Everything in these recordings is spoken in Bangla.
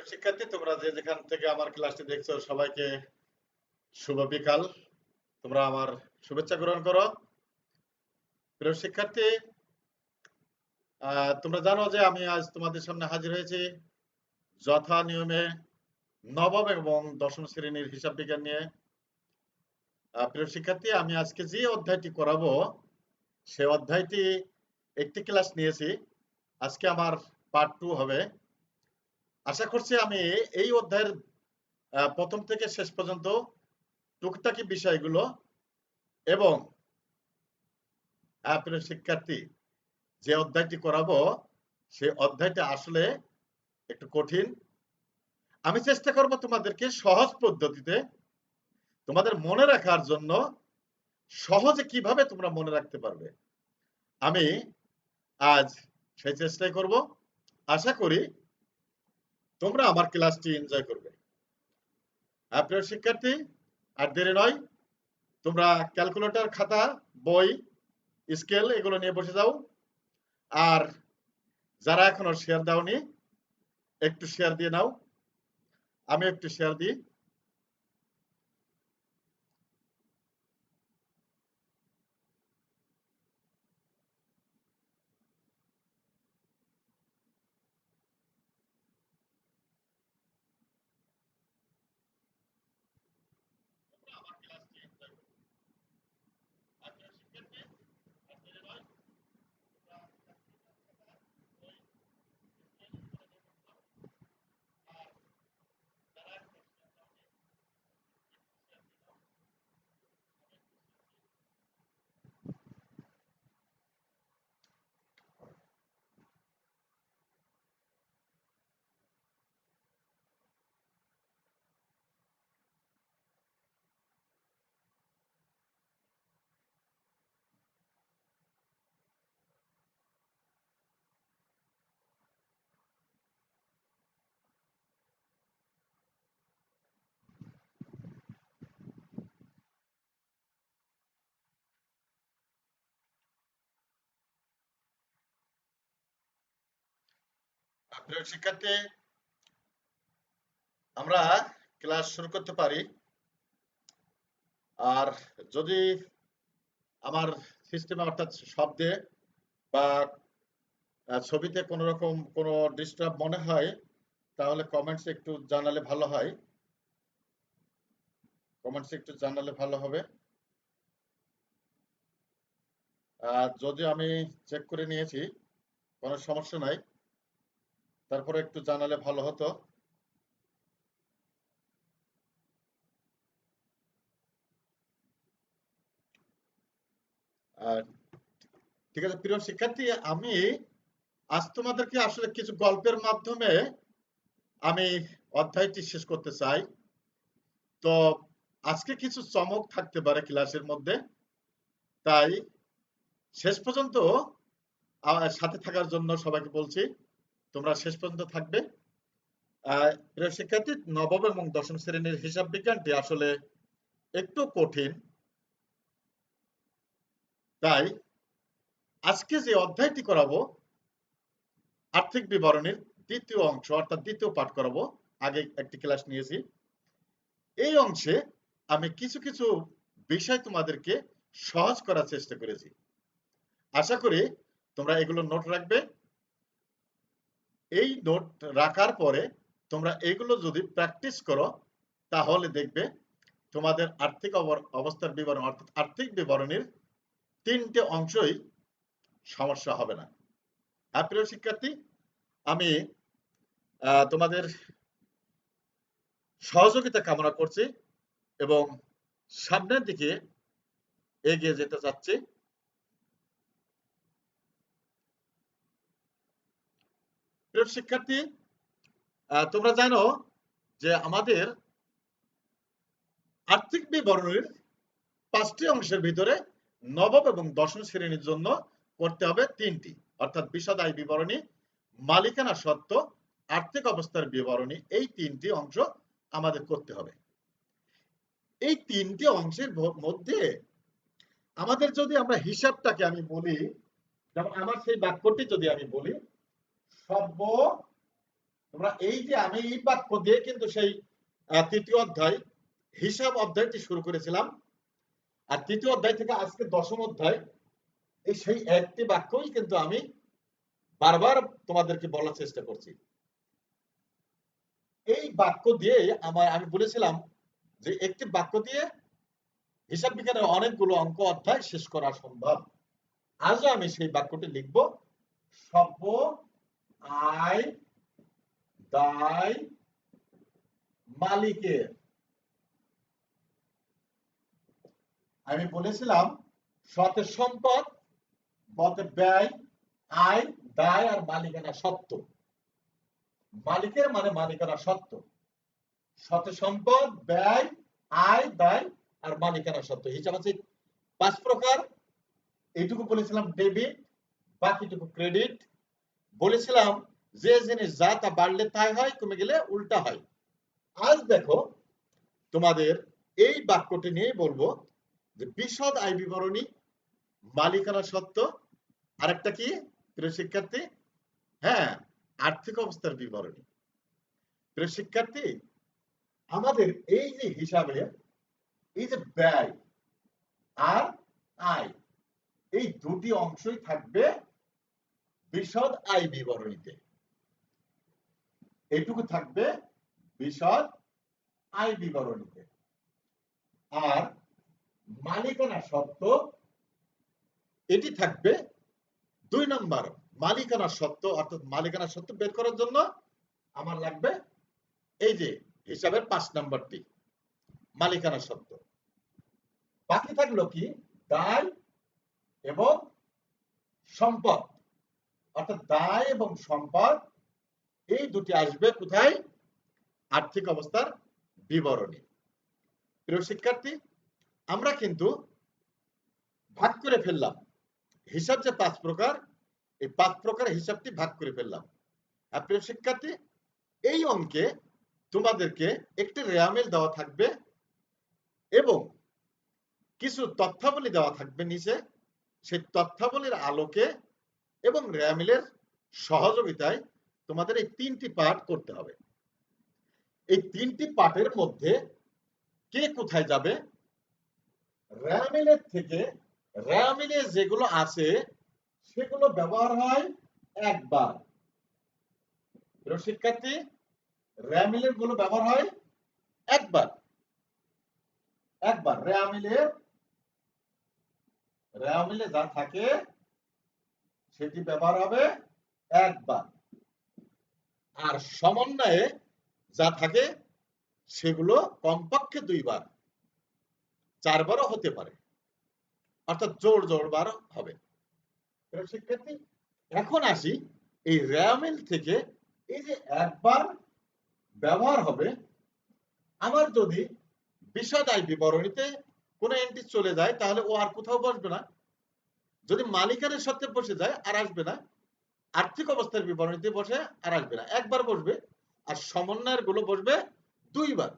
প্রিয় শিক্ষার্থী, তোমরা যে যেখান থেকে আমার ক্লাসটি দেখছো সবাইকে শুভ বিকাল। তোমরা আমার শুভেচ্ছা গ্রহণ করো। প্রিয় শিক্ষার্থী, তোমরা জানো যে আমি আজ তোমাদের সামনে হাজির হয়েছি যথা নিয়মে নবম এবং দশম শ্রেণীর হিসাব বিজ্ঞান নিয়ে। প্রিয় শিক্ষার্থী, আমি আজকে যে অধ্যায়টি করাবো সে অধ্যায়টি একটি ক্লাস নিয়েছি। আজকে আমার পার্ট 2 হবে। আশা করছি আমি এই অধ্যায়ের প্রথম থেকে শেষ পর্যন্ত টুকটাকি বিষয়গুলো এবং প্রিয় শিক্ষার্থী, যে অধ্যায়টি করাবো সেই অধ্যায়টা আসলে একটু কঠিন। আমি চেষ্টা করব তোমাদেরকে সহজ পদ্ধতিতে তোমাদের মনে রাখার জন্য, সহজে কিভাবে তোমরা মনে রাখতে পারবে আমি আজ সেই চেষ্টাই করব। আশা করি তোমরা আমার ক্লাসটি এনজয় করবে। প্রিয় শিক্ষার্থী, আর দেরি নয়, তোমরা ক্যালকুলেটর, খাতা, বই, স্কেল এগুলো নিয়ে বসে যাও। আর যারা এখনো শেয়ার দাওনি একটু শেয়ার দিয়ে নাও। আমি একটু শেয়ার দিই। প্রিয় শিক্ষার্থী, আমরা ক্লাস শুরু করতে পারি। আর যদি আমার সিস্টেমে অর্থাৎ শব্দে বা ছবিতে কোনো রকম কোনো ডিস্টার্ব মনে হয় তাহলে কমেন্টস একটু জানালে ভালো হয়। কমেন্টস একটু জানালে ভালো হবে। যদি আমি চেক করে নিয়েছি, কোনো সমস্যা নাই, তারপরে একটু জানালে ভালো হতো। ঠিক আছে প্রিয় শিক্ষার্থী, আমি আজ তোমাদেরকে আসলে কিছু গল্পের মাধ্যমে আমি অধ্যায়টি শেষ করতে চাই। তো আজকে কিছু চমক থাকতে পারে ক্লাসের মধ্যে, তাই শেষ পর্যন্ত সাথে থাকার জন্য সবাইকে বলছি তোমরা শেষ পর্যন্ত থাকবে। প্রিয় শিক্ষার্থী, নবম এবং দশম শ্রেণীর হিসাব বিজ্ঞানটি আসলে একটু কঠিন, তাই আজকে যে অধ্যায়টি করাবো আর্থিক বিবরণীর দ্বিতীয় অংশ অর্থাৎ দ্বিতীয় পাঠ করাবো। আগে একটি ক্লাস নিয়েছি, এই অংশে আমি কিছু কিছু বিষয় তোমাদেরকে সহজ করার চেষ্টা করেছি। আশা করি তোমরা এগুলো নোট রাখবে। এই নোট রাখার পরে তোমরা এগুলো যদি প্র্যাকটিস করো তাহলে দেখবে তোমাদের আর্থিক অবস্থার বিবরণ অর্থাৎ আর্থিক বিবরণীর তিনটে অংশই সমস্যা হবে না। প্রিয় শিক্ষার্থী, আমি তোমাদের সহযোগিতা কামনা করছি এবং সামনের দিকে এগিয়ে যেতে চাচ্ছি। প্রিয় শিক্ষার্থী, তোমরা জানো যে আমাদের আর্থিক বিবরণীর 5টি অংশের ভিতরে নবম এবং দশম শ্রেণীর জন্য করতে হবে 3টি, অর্থাৎ বিশদ আয় বিবরণী, মালিকানা সত্ত্ব, আর্থিক অবস্থার বিবরণী। এই 3টি অংশ আমাদের করতে হবে। এই 3টি অংশের মধ্যে আমাদের যদি আমরা হিসাবটাকে আমি বলি, যেমন আমার সেই বাক্যটি যদি আমি বলি, সভ্য তোমরা এই যে আমি এই বাক্য দিয়ে কিন্তু সেই তৃতীয় অধ্যায় হিসাব অধ্যায়টি শুরু করেছিলাম, আর তৃতীয় অধ্যায় থেকে আজকে দশম অধ্যায়, এই সেই একটি বাক্যই কিন্তু আমি বারবার তোমাদেরকে বলার চেষ্টা করছি। এই বাক্য দিয়ে আমি বলেছিলাম যে একটি বাক্য দিয়ে হিসাব বিজ্ঞানের অনেকগুলো অঙ্ক অধ্যায় শেষ করা সম্ভব। আজও আমি সেই বাক্যটি লিখব, সভ্য আয় দায় মালিকের। আমি বলেছিলাম সতে সম্পদ, বতে ব্যয়, আয় দায় আর মালিকানা সত্ত্ব। মালিকের মানে মালিকানা সত্ত্ব, সতে সম্পদ, ব্যয়, আয় দায় আর মালিকানা সত্ত্ব। হিসাব আছে 5 প্রকার। এইটুকু বলেছিলাম ডেবিট, বাকিটুকু ক্রেডিট। বলেছিলাম যে জিনিস যা তা বাড়লে তাই হয়, কমে গেলে উল্টা হয়। আজ দেখো তোমাদের এই বাক্যটি নিয়ে বলবো যে বিশদ আয় বিবরণী, মালিকানা সত্ত্ব, আরেকটা কি প্রিয় শিক্ষার্থী? হ্যাঁ, আর্থিক অবস্থার বিবরণী। প্রিয় শিক্ষার্থী, আমাদের এই যে হিসাবে এই যে ব্যয় আর আয়, এই দুটি অংশই থাকবে বিশদ আয় বিবরণীতে। এইটুকু থাকবে বিশদ আয় বিবরণীতে। আর মালিকানা সত্ত্ব এটি থাকবে 2 নম্বর। মালিকানা সত্ত্ব, অর্থাৎ মালিকানা সত্ত্ব বের করার জন্য আমার লাগবে এই যে হিসাবের 5 নম্বরটি, মালিকানা সত্ত্ব। বাকি থাকলো কি দায় এবং সম্পদ, অর্থাৎ দায় এবং সম্পদ, এই দুটি আসবে কোথায়? আর্থিক অবস্থার বিবরণী। প্রিয় শিক্ষার্থী, আমরা কিন্তু ভাগ করে ফেললাম হিসাব যে 5 প্রকার, এই 5 প্রকার হিসাবটি ভাগ করে ফেললাম। আর প্রিয় শিক্ষার্থী, এই অঙ্কে তোমাদেরকে একটি রেয়ামিল দেওয়া থাকবে এবং কিছু তথ্যাবলী দেওয়া থাকবে নিচে। সেই তথ্যাবলীর আলোকে এবং রেয়ামিলের সহযোগিতায় তোমাদের এই 3টি পাঠ করতে হবে। এই 3টি পাঠের মধ্যে কে কোথায় যাবে? রেয়ামিলের থেকে রেয়ামিলে যেগুলো আছে সেগুলো ব্যবহার হয় একবার। প্রিয় শিক্ষার্থী, রেয়ামিলের গুলো ব্যবহার হয় একবার। রেয়ামিলে যা থাকে সেটি ব্যবহার হবে একবার। আর সমন্বয়ে যা থাকে সেগুলো কমপক্ষে 2 বার, 4 বারও হতে পারে, অর্থাৎ জোড় বার হবে। শিক্ষার্থী, এখন আসি এই রেয়ামিল থেকে এই যে একবার ব্যবহার হবে, আমার যদি বিশদ আয় বিবরণীতে কোন এন্ট্রি চলে যায় তাহলে ও আর কোথাও বসবে না। যদি মালিকানার সত্ত্বে বসে যায় আর আসবে না, আর্থিক অবস্থার বিবরণীতে বসে আর আসবে না, একবার বসবে। আর সমন্বয়ের গুলো বসবে 2 বার।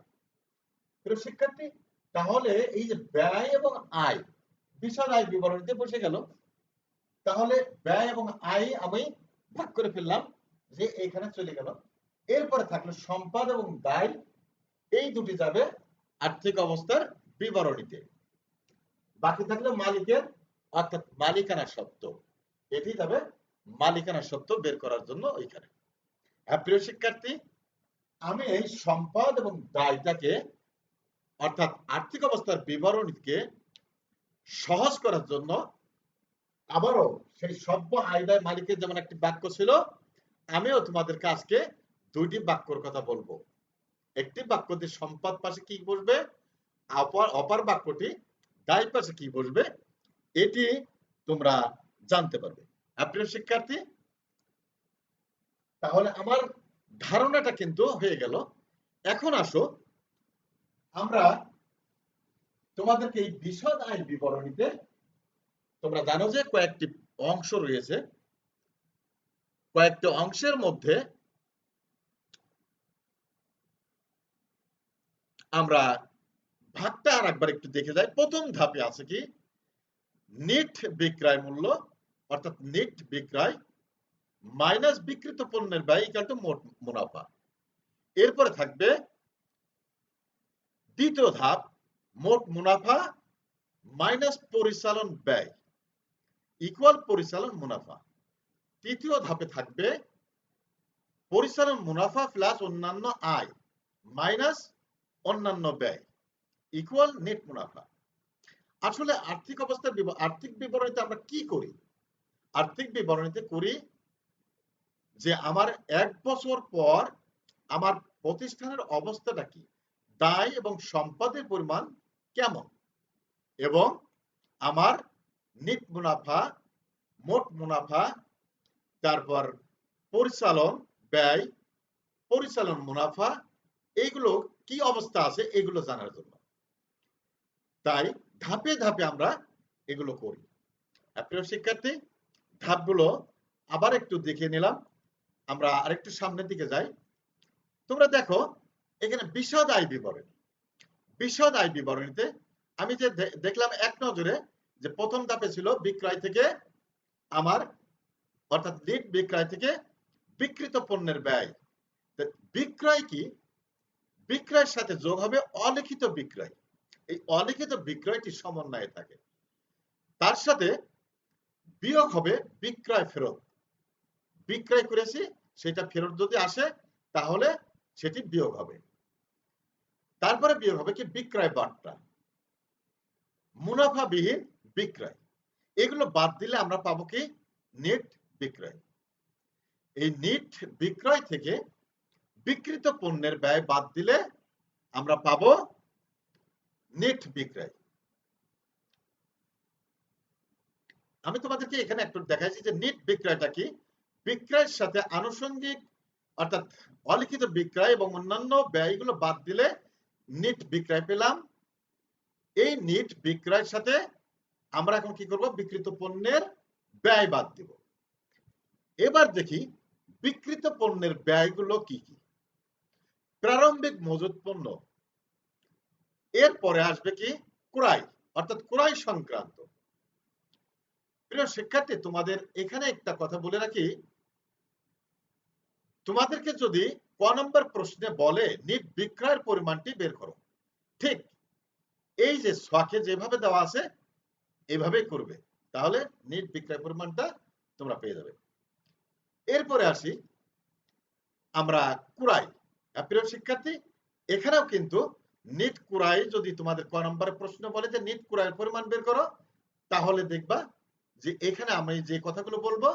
প্রিয় শিক্ষার্থী, তাহলে এই যে ব্যয় এবং আয় বিশদ আয় বিবরণীতে বসে গেল, তাহলে ব্যয় এবং আয় আমি ভাগ করে ফেললাম যে এখানে চলে গেল। এরপরে থাকলো সম্পদ এবং দায়, এই দুটি যাবে আর্থিক অবস্থার বিবরণীতে। বাকি থাকলো মালিকের, অর্থাৎ মালিকানা সত্ত্ব, এটি যাবে মালিকানা সত্ত্ব বের করার জন্য ওইখানে। হ্যাঁ প্রিয় শিক্ষার্থী, আমি এই সম্পদ এবং দায়টাকে, অর্থাৎ আর্থিক অবস্থার বিবরণীকে সহজ করার জন্য আবারও সেই সভ্য আয় দায় মালিকের যেমন একটি বাক্য ছিল, আমিও তোমাদেরকে আজকে 2টি বাক্যর কথা বলবো। একটি বাক্য দিয়ে সম্পদ পাশে কি বসবে, অপর বাক্যটি দায় পাশে কি বসবে, এটি তোমরা জানতে পারবে। প্রিয় শিক্ষার্থী, তাহলে আমার ধারণাটা কিন্তু হয়ে গেল। এখন আসো আমরা তোমাদেরকে এই বিশদ আয় বিবরণীতে, তোমরা জানো যে কয়েকটি অংশ রয়েছে, কয়েকটি অংশের মধ্যে আমরা ভাগটা আর একবার একটু দেখে যাই। প্রথম ধাপে আছে কি নেট বিক্রয় মূল্য, অর্থাৎ নেট বিক্রয় মাইনাস বিক্রিত পণ্যের ব্যয় ইকুয়াল টু মোট মুনাফা। এরপরে থাকবে দ্বিতীয় ধাপ, মোট মুনাফা মাইনাস পরিচালন ব্যয় ইকুয়াল পরিচালন মুনাফা। তৃতীয় ধাপে থাকবে পরিচালন মুনাফা প্লাস অন্যান্য আয় মাইনাস অন্যান্য ব্যয় ইকুয়াল নেট মুনাফা। আসলে আর্থিক অবস্থার আর্থিক বিবরণীতে আমরা কি করি? আর্থিক বিবরণীতে করি যে আমার 1 বছর পর আমার প্রতিষ্ঠানের অবস্থাটা কি, দায় এবং সম্পদের পরিমাণ কেমন, এবং আমার নেট মুনাফা, মোট মুনাফা, তারপর পরিচালন ব্যয়, পরিচালন মুনাফা, এইগুলো কি অবস্থা আছে এগুলো জানার জন্য। তাই ধাপে ধাপে আমরা এগুলো করি। প্রিয় শিক্ষার্থী, ধাপগুলো আবার একটু দেখে নিলাম। আমরা আরেকটু সামনের দিকে যাই। তোমরা দেখো এখানে বিশদ আয় বিবরণী। বিশদ আয় বিবরণীতে আমি যে দেখলাম এক নজরে যে প্রথম ধাপে ছিল বিক্রয় থেকে আমার, অর্থাৎ লিড বিক্রয় থেকে বিক্রিত পণ্যের ব্যয়। বিক্রয় কি? বিক্রয়ের সাথে যোগ হবে অলিখিত বিক্রয়। এই অলিখিত বিক্রয়টি সমন্বয়ে থাকে। তার সাথে বিয়োগ হবে বিক্রয় ফেরত। বিক্রয় করেছি সেটা ফেরত যদি আসে তাহলে সেটি বিয়োগ হবে। তারপরে বিয়োগ হবে কি বিক্রয় বাট্টা, মুনাফাবিহীন বিক্রয়। এগুলো বাদ দিলে আমরা পাবো কি নেট বিক্রয়। এই নেট বিক্রয় থেকে বিক্রিত পণ্যের ব্যয় বাদ দিলে আমরা পাবো নেট বিক্রয়। আমি তোমাদেরকে এখানে একটু দেখাইছি যে নেট বিক্রয়টা কি। বিক্রয়ের সাথে আনুষঙ্গিক অর্থাৎ অলিখিত বিক্রয় এবং অন্যান্য ব্যয়গুলো বাদ দিলে নেট বিক্রয় পেলাম। এই নেট বিক্রয়ের সাথে আমরা এখন কি করব? বিক্রিত পণ্যের ব্যয় বাদ দিব। এবার দেখি বিক্রিত পণ্যের ব্যয়গুলো কি কি। প্রারম্ভিক মজুত পণ্য, এরপরে আসবে কি ক্রয়, অর্থাৎ ক্রয় সংক্রান্ত। প্রিয় শিক্ষার্থী, তোমাদের এখানে একটা কথা বলে রাখি, তোমাদেরকে যদি ক নম্বর প্রশ্নে বলে নিট বিক্রয়ের পরিমাণটি বের করো, ঠিক এই যে ছকে যেভাবে দেওয়া আছে এভাবেই করবে, তাহলে নিট বিক্রয় পরিমাণটা তোমরা পেয়ে যাবে। এরপরে আসি আমরা ক্রয়। প্রিয় শিক্ষার্থী, এখানেও কিন্তু নিট ক্রয় যদি তোমাদের ক নম্বরের প্রশ্ন বলে যে নিট ক্রয়ের পরিমাণ বের করো, তাহলে দেখবা যে এখানে আমি যে কথাগুলো বলবো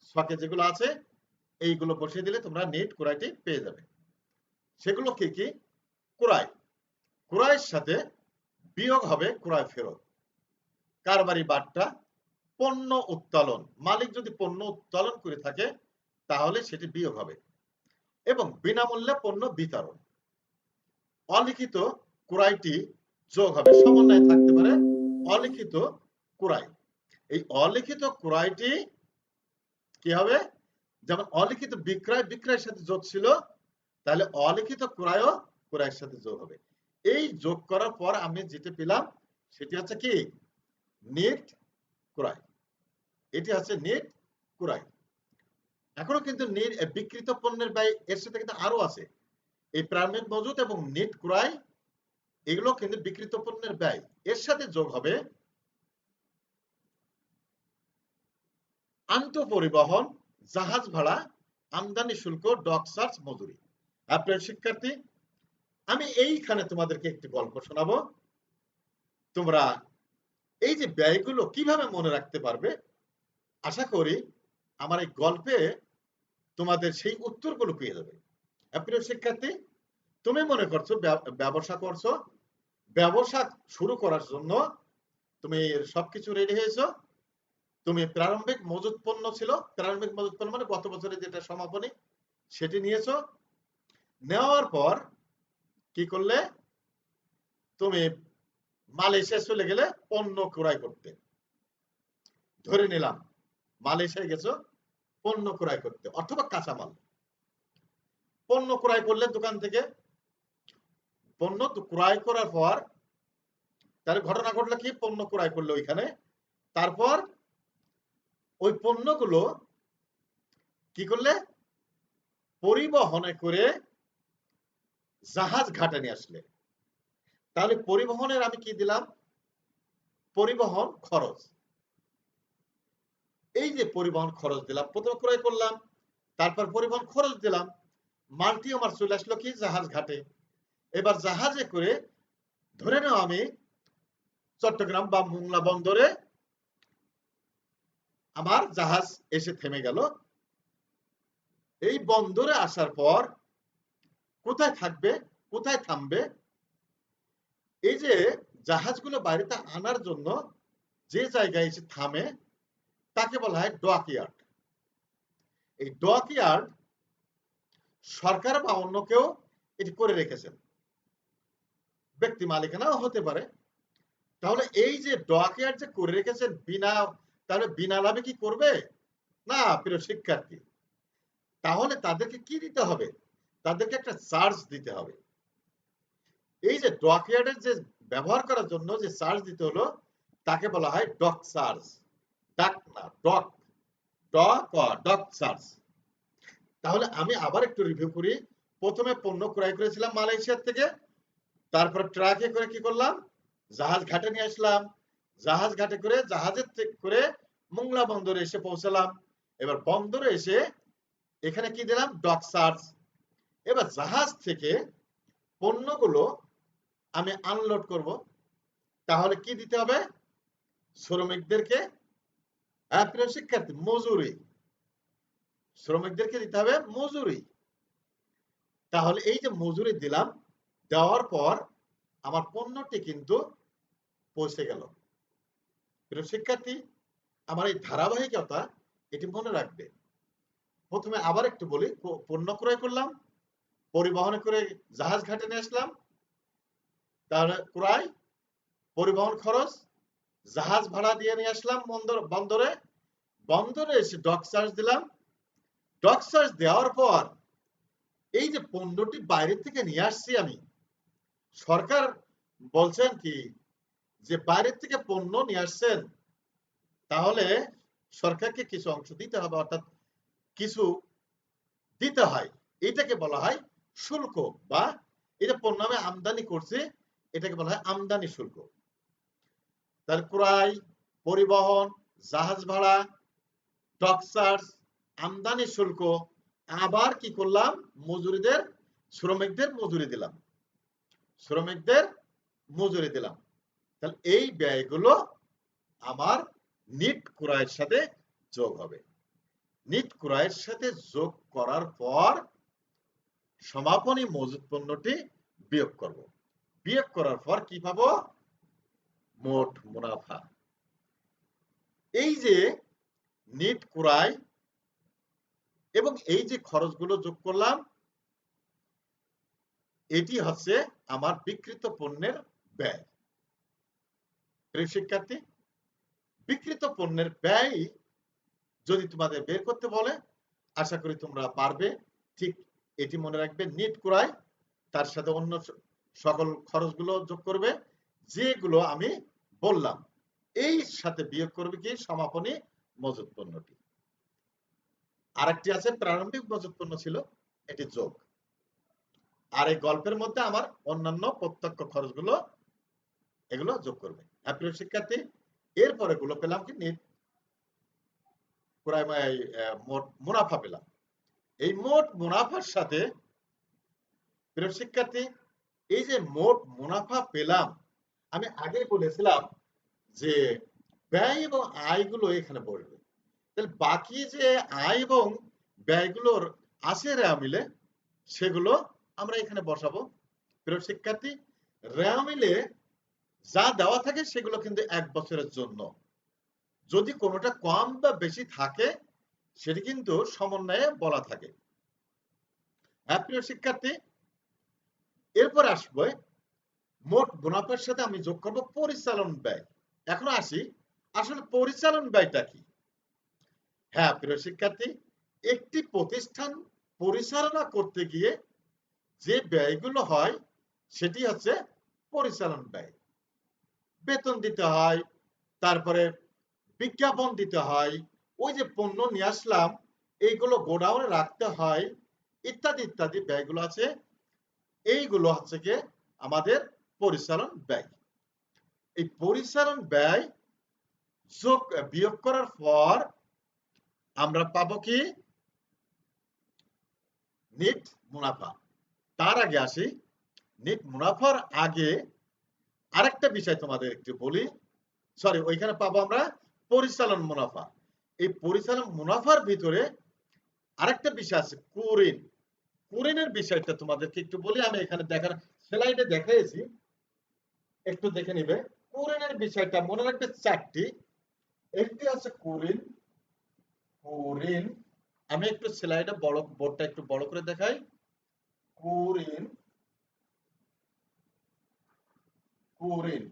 ছকে যেগুলো আছে এইগুলো বসিয়ে দিলে তোমরা নেট ক্রয়টি পেয়ে যাবে। সেগুলো কি কি? ক্রয়, ক্রয়ের সাথে বিয়োগ হবে ক্রয় ফেরত, কারবারি বাট্টা, পণ্য উত্তোলন, মালিক যদি পণ্য উত্তোলন করে থাকে তাহলে সেটি বিয়োগ হবে, এবং বিনামূল্যে পণ্য বিতরণ। অলিখিত ক্রয়টি যোগ হবে, সমন্বয়ে থাকতে পারে অলিখিত ক্রয়। এই অলিখিত ক্রয়টি কি হবে? যেমন অলিখিত বিক্রয় বিক্রয়ের সাথে যোগ ছিল, তাহলে অলিখিত ক্রয়ও ক্রয়ের সাথে যোগ হবে। এই যোগ করার পর আমি যেটা পেলাম সেটি হচ্ছে কি নেট ক্রয়। এটি হচ্ছে নেট ক্রয়। এখনো কিন্তু বিক্রিত পণ্যের ব্যয় এর সাথে কিন্তু আরো আছে। এই প্রারম্ভিক মজুত এবং নেট ক্রয় এগুলো কিন্তু বিক্রিত পণ্যের ব্যয়, এর সাথে যোগ হবে আন্তঃপরিবহন, জাহাজ ভাড়া, আমদানি শুল্ক, ডক চার্জ, মজুরি। আপনার শিক্ষার্থী, আমি এইখানে তোমাদেরকে একটি গল্প শোনাবো। তোমরা এই যে ব্যয়গুলো কিভাবে মনে রাখতে পারবে, আশা করি আমার এই গল্পে তোমাদের সেই উত্তরগুলো পেয়ে যাবে। প্রিয় শিক্ষার্থী, তুমি মনে করছো ব্যবসা করছো, ব্যবসা শুরু করার জন্য তুমি সবকিছু রেডি হয়েছো, তুমি প্রারম্ভিক মজুত পণ্য ছিল, প্রারম্ভিক মজুত পণ্য মানে গত বছরে যেটা সমাপনী সেটি নিয়েছো। নেওয়ার পর কি করলে? তুমি মালয়েশিয়া চলে গেলে পণ্য ক্রয় করতে। ধরে নিলাম মালয়েশিয়ায় গেছো পণ্য ক্রয় করতে, অথবা কাঁচামাল। পণ্য ক্রয় করলে দোকান থেকে, পণ্য ক্রয় করার পর তাহলে ঘটনা ঘটলো কি? পণ্য ক্রয় করলে ওইখানে, তারপর ওই পণ্যগুলো কি করলে? পরিবহনে করে জাহাজ ঘাটে নিয়ে আসলে, তাহলে পরিবহনের আমি কি দিলাম? পরিবহন খরচ। এই যে পরিবহন খরচ দিলাম, প্রথমে ক্রয় করলাম, তারপর পরিবহন খরচ দিলাম, মালটি আমার চলে আসলো কি? জাহাজ ঘাটে। এবার জাহাজে করে ধরে নাও আমি চট্টগ্রাম বা মোংলা বন্দরে আমার জাহাজ এসে থেমে গেল। এই বন্দরে আসার পর কোথায় থাকবে, কোথায় থামবে? এই যে জাহাজগুলো বাইরেতে আনার জন্য যে জায়গায় এসে থামে তাকে বলা হয় ডকইয়ার্ড। এই ডকইয়ার্ড সরকার বা অন্য কেউ এটি করে রেখেছেন, ব্যক্তি মালিকানাও হতে পারে। তাহলে এই যে ডকইয়ার্ড যে করে রেখেছেন তাহলে বিনা লাভে কি করবে? না প্রিয় শিক্ষার্থী, তাহলে তাদেরকে কি দিতে হবে? তাদেরকে একটা চার্জ দিতে হবে। এই যে ডকইয়ার্ডের যে ব্যবহার করার জন্য যে চার্জ দিতে হলো তাকে বলা হয় ডক চার্জ। ডাক না, ডক, ডক চার্জ। তাহলে আমি আবার একটু রিভিউ করি। প্রথমে পণ্য ক্রয় করেছিলাম মালয়েশিয়ার থেকে, তারপর ট্রাকে করে কি করলাম? জাহাজ ঘাটে নিয়ে আসলাম, জাহাজ ঘাটে করে জাহাজের থেকে করে মোংলা বন্দরে এসে পৌঁছালাম। এবার বন্দরে এসে এখানে কি দিলাম? Dock charge. এবার জাহাজ থেকে পণ্যগুলো আমি আনলোড করব, তাহলে কি দিতে হবে? শ্রমিকদেরকে, প্রিয় শিক্ষার্থী, মজুরি। শ্রমিকদেরকে দিতে হবে মজুরি। তাহলে এই যে মজুরি দিলাম, দেওয়ার পর আমার পণ্যটি কিন্তু পৌঁছে গেল। প্রিয় শিক্ষার্থী, আমার এই ধারাবাহিকতা এটি মনে রাখবে। প্রথমে আবার একটু বলি, পণ্য ক্রয় করলাম, পরিবহনে করে জাহাজ ঘাটে নিয়ে আসলাম, তাহলে ক্রয়, পরিবহন খরচ, জাহাজ ভাড়া দিয়ে নিয়ে আসলাম বন্দরে, বন্দরে এসে ডক চার্জ দিলাম। ডক চার্জ দেওয়ার পর এই যে পণ্যটি বাইরে থেকে নিয়ে আসছি আমি, সরকার বলছেন কি যে বাইরে থেকে পণ্য নিয়ে আসছেন, তাহলে সরকারকে কিছু অংশ দিতে হবে, অর্থাৎ কিছু দিতে হয়। এটাকে বলা হয় শুল্ক, বা এই যে পণ্য আমি আমদানি করছি এটাকে বলা হয় আমদানি শুল্ক। তাহলে ক্রয়, পরিবহন, জাহাজ ভাড়া, ডক চার্জ, আমদানি শুল্ক, আবার কি করলাম? শ্রমিকদের মজুরি দিলাম, শ্রমিকদের মজুরি দিলাম। তাহলে এই ব্যয়গুলো আমার নিট ক্রয়ের সাথে যোগ হবে। নিট ক্রয়ের সাথে যোগ করার পর সমাপনী মজুত পণ্যটি বিয়োগ করব। বিয়োগ করার পর কি পাবো? মোট মুনাফা। এই যে নিট ক্রয় এবং এই যে খরচগুলো যোগ করলাম, এটি হচ্ছে আমার বিক্রিত পণ্যের ব্যয়। প্রিয় শিক্ষার্থী, বিক্রিত পণ্যের ব্যয় যদি তোমাদের বের করতে বলে, আশা করি তোমরা পারবে। ঠিক এটি মনে রাখবে, নিট ক্রয়, তার সাথে অন্য সকল খরচগুলো যোগ করবে, যেগুলো আমি বললাম, এই সাথে বিয়োগ করবে কি? সমাপনী মজুত পণ্যটি। আরেকটি আছে প্রারম্ভিক মজুত পণ্য ছিল, এটি যোগ। আর এই গল্পের মধ্যে আমার অন্যান্য প্রত্যক্ষ খরচগুলো এগুলো যোগ করবে। প্রিয় শিক্ষার্থী, এরপরে গুলো পেলাম কি? নিট ক্রয়, মোট মুনাফা পেলাম। এই মোট মুনাফার সাথে প্রিয় শিক্ষার্থী, এই যে মোট মুনাফা পেলাম, আমি আগেই বলেছিলাম যে ব্যয় এবং আয়গুলো এখানে বসবে। তাহলে বাকি যে আয় এবং ব্যয়গুলোর আছে রেওয়া মিলে, সেগুলো আমরা এখানে বসাবো। প্রিয় শিক্ষার্থী, রেওয়া মিলে যা দেওয়া থাকে সেগুলো কিন্তু 1 বছরের জন্য। যদি কোনোটা কম বা বেশি থাকে সেটি কিন্তু সমন্বয়ে বলা থাকে। প্রিয় শিক্ষার্থী, এরপর আসবে মোট মুনাফার সাথে আমি যোগ করব পরিচালন ব্যয়। এখন আসি, আসলে পরিচালন ব্যয়টা কি? প্রিয় শিক্ষার্থী, একটি প্রতিষ্ঠান পরিচালনা করতে গিয়ে যে ব্যয়গুলো হয় সেটি হচ্ছে পরিচালন ব্যয়। বেতন দিতে হয়, তারপরে বিজ্ঞাপন দিতে হয়, ওই যে পণ্য নিয়ে আসলাম এইগুলো গোডাউনে রাখতে হয়, ইত্যাদি ইত্যাদি ব্যয়গুলো আছে। এইগুলো হচ্ছে কি আমাদের পরিচালন ব্যয়। এই পরিচালন ব্যয় যোগ বিয়োগ করার পর আমরা পাবো কি নেট মুনাফা। তার আগে আসি, নেট মুনাফার আগে আরেকটা বিষয় তোমাদের একটু বলি, সরি ওইখানে পাবো আমরা পরিচালন মুনাফা। এই পরিচালন মুনাফার ভিতরে আরেকটা বিষয় আছে কুরিন। কুরিনের বিষয়টা তোমাদেরকে একটু বলি, আমি এখানে দেখার স্লাইডে দেখাইছি, একটু দেখে নিবে। কুরিনের বিষয়টা মনে রাখবে চারটি। একটি আছে কুরিন। কুরিন আমি একটু স্লাইডে বড় বোর্ডটা একটু বড় করে দেখাই। কুরিন, কুরিন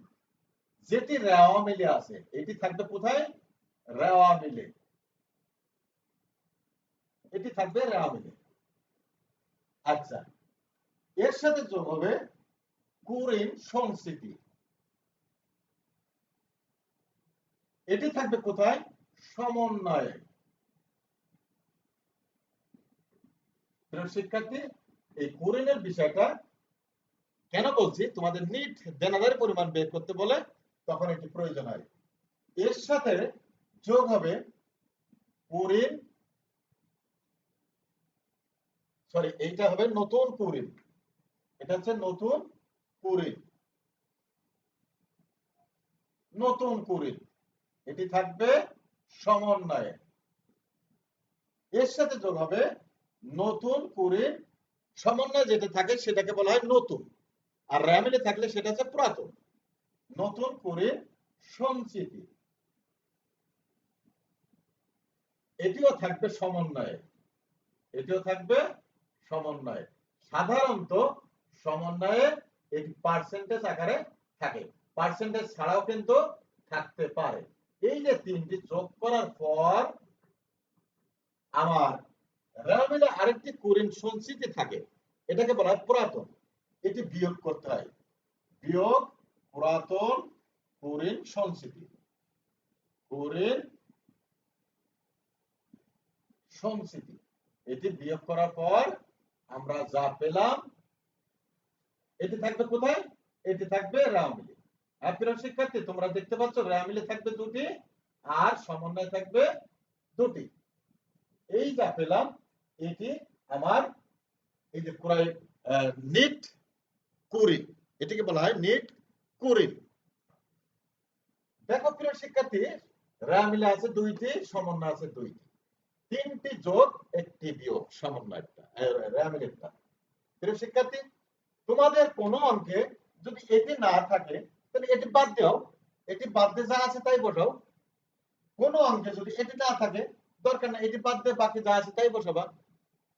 যেটি রেওয়া মিলে আছে, এটি থাকবে কোথায়? রেওয়া মিলে, এটি থাকবে রেওয়া মিলে। আচ্ছা, এর সাথে যোগ হবে কুরিন সংস্কৃতি, এটি থাকবে কোথায়? সমন্বয়ে। শিক্ষার্থী, এই কুরিনের বিষয়টা কেন বলছি, তোমাদের নিট দেনাদারের পরিমাণ বের করতে বলে তখন এটি প্রয়োজন হয়। এর সাথে যোগ হবে কুরিন, সরি এইটা হবে নতুন কুরিন, এটা হচ্ছে নতুন কুরিন, নতুন কুরিন এটি থাকবে সমন্বয়ে। এর সাথে যোগ হবে নতুন কুরিন, সমন্বয়ে যেটা থাকে সেটাকে বলা হয় নতুন, আর র্যামিলে থাকলে সেটা হচ্ছে পুরাতন। নতুন কুরিন সঞ্চিতি, এটিও থাকবে সমন্বয়ে, এটিও থাকবে সমন্বয়ে। সাধারণত সমন্বয়ে এটি পার্সেন্টেজ আকারে থাকে, পার্সেন্টেজ ছাড়াও কিন্তু থাকতে পারে। এই যে তিনটি যোগ করার পর আমার রেওয়ামিলে আরেকটি কুরিন সঞ্চিতি থাকে, এটাকে বলা হয় পুরাতন, এটি বিয়োগ করতে হয়। বিয়োগ পুরাতন কুরিন সঞ্চিতি, কুরিন সঞ্চিতি, এটি বিয়োগ করার পর আমরা যা পেলাম এটি থাকবে কোথায়? এটি থাকবে রেওয়ামিলে। প্রিয় শিক্ষার্থী, তোমরা দেখতে পাচ্ছ রেওয়ামিলে থাকবে দুটি আর সমন্বয় থাকবে দুটি। এই যা পেলাম এটি আমার এই যে ক্রয় নিট কুরিন, এটিকে বলা হয় নিট কুরিন। দেখো প্রিয় শিক্ষার্থী, রেওয়ামিলে আছে দুইটি, সমন্বয় আছে দুইটি, তিনটি যোগ একটি বিয়োগ সমন্বয়টা রেওয়ামিলেরটা। প্রিয় শিক্ষার্থী, তোমাদের কোন অঙ্কে যদি এটি না থাকে তাহলে এটি বাদ দাও, এটি বাদ দিয়ে যা আছে তাই বসাও। কোন অঙ্কে যদি এটি না থাকে দরকার না, এটি বাদ দিয়ে বাকি যা আছে তাই বসাবা।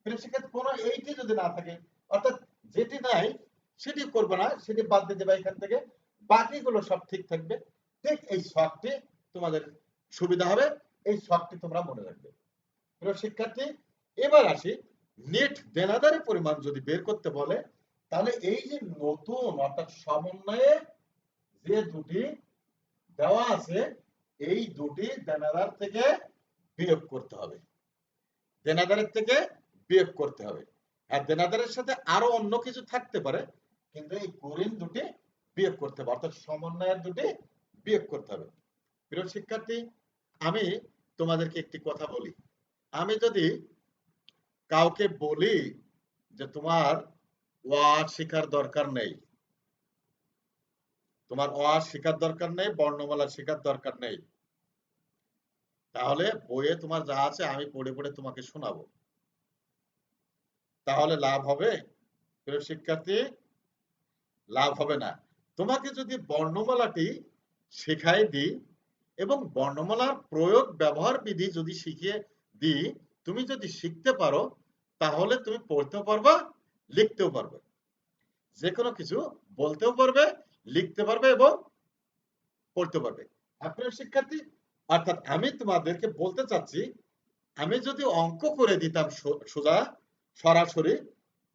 সেক্ষেত্রে কোন এইটি যদি না থাকে, অর্থাৎ যেটি নাই সেটি করবে না, সেটি বাদ দিয়ে দেবা এখান থেকে, বাকিগুলো সব ঠিক থাকবে। ঠিক এই শখটি তোমাদের সুবিধা হবে, এই শখটি তোমরা মনে রাখবে। প্রিয় শিক্ষার্থী, এবার আসি নেট দেনাদারের পরিমাণ যদি বের করতে বলে তাহলে এই যে নতুন অর্থাৎ সমন্বয়ে যে দুটি দেওয়া আছে এই দুটি দেনাদার থেকে বিয়োগ করতে হবে, দেনাদারের থেকে বিয়োগ করতে হবে। আর দেনাদারের সাথে আরো অন্য কিছু থাকতে পারে, কিন্তু এই কুরিন দুটি বিয়োগ করতে হবে, অর্থাৎ সমন্বয়ের দুটি বিয়োগ করতে হবে। প্রিয় শিক্ষার্থী, আমি তোমাদেরকে একটি কথা বলি, আমি যদি কাউকে বলি যে তোমার ওয়াজ শেখার দরকার নেই, তোমার ওয়াজ শেখার দরকার নেই, বর্ণমালা শেখার দরকার নেই, তাহলে বইয়ে তোমার যা আছে আমি পড়ে পড়ে তোমাকে শোনাবো, তাহলে লাভ হবে? প্রিয় শিক্ষার্থী, লাভ হবে না। তোমাকে যদি বর্ণমালাটি শেখাই দিই এবং বর্ণমালার প্রয়োগ ব্যবহার বিধি যদি শিখিয়ে দিই, তুমি যদি শিখতে পারো তাহলে তুমি পড়তেও পারবা, লিখতেও পারবে, যে কোনো কিছু বলতেও পারবে, লিখতে পারবে এবং পড়তে পারবে। আপনার শিক্ষার্থী, অর্থাৎ আমি তোমাদেরকে বলতে চাচ্ছি, আমি যদি অঙ্ক করে দিতাম সোজা সরাসরি,